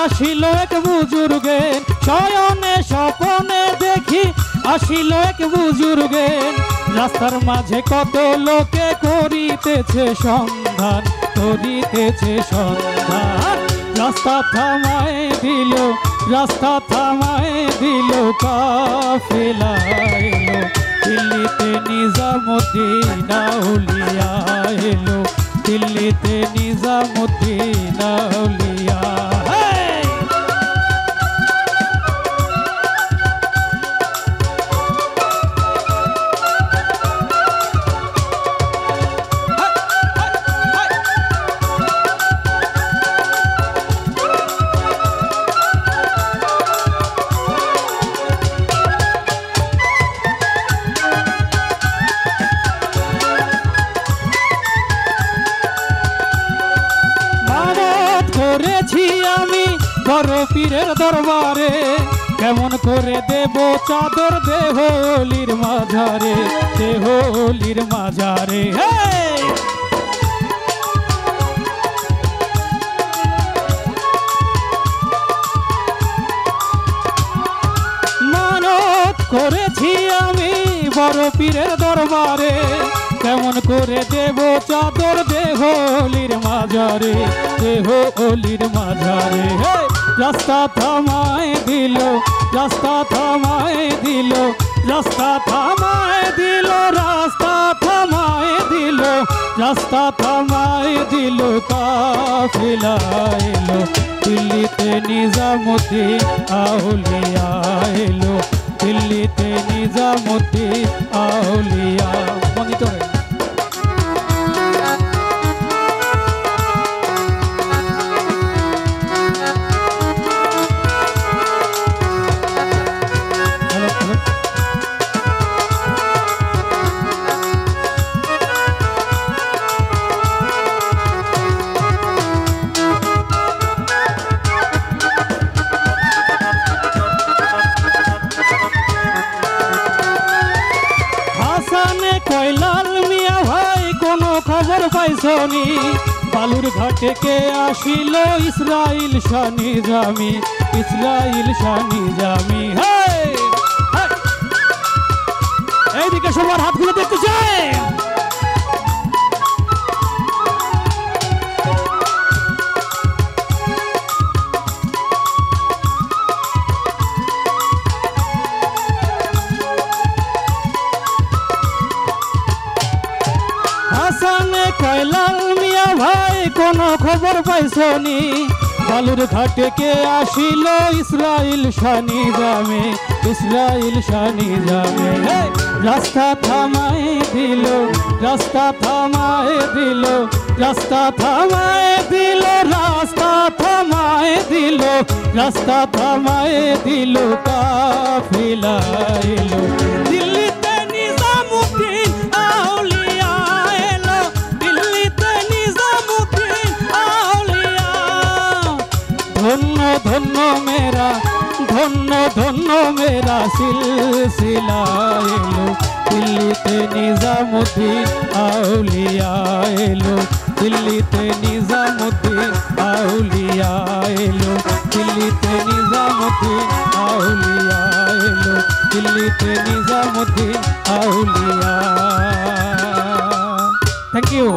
আসিল এক বুজুর্গের শয়নে স্বপনে দেখি আসিল এক বুজুর্গের রাস্তার মাঝে কত লোকে করিতেছে সন্ধান রাস্তা থামায় দিল কাফেলা এলো দিল্লিতে নিজামুদ্দিন আউলিয়া এলো দিল্লিতে নিজামুদ্দিন আউলিয়া করেছি আমি বড় পীরের দরবারে কেমন করে দেব চাদর দেহলির মাঝারে মানত করেছি আমি বড় পীরের দরবারে কেমন করে দেব চাদর দেহলির মাঝারে রাস্তা থামায় দিল কাফেলা এলো দিল্লিতে নিজামুদ্দিন আউলিয়া এলো দিল্লিতে নিজামুদ্দিন আউলিয়া মনিটরে কয়লাল মিয়া ভাই কোনো খবর পাইছনি বালুর ঘাটে কে আসিল ইসরাইল শানি জামি এইদিকে সবার হাতগুলো দেখতে চাই কয়লাল মিয়া ভাই কোনো খবর পাইছনি বালুর ঘাটে কে আসিল ইসরাইল শানি জামে রাস্তা থামায় দিল কাফেলা এলো দিল্লিতে নিজামুদ্দিন আউলিয়া এলো দিল্লিতে নিজামুদ্দিন আউলিয়া ধন্য মেরা সিলসিলা এলো দিল্লিতে নিজামুদ্দিন আউলিয়া এলো দিল্লিতে নিজামুদ্দিন আউলিয়া এলো দিল্লিতে নিজামুদ্দিন আউলিয়া এলো দিল্লিতে নিজামুদ্দিন আউলিয়া। Thank you.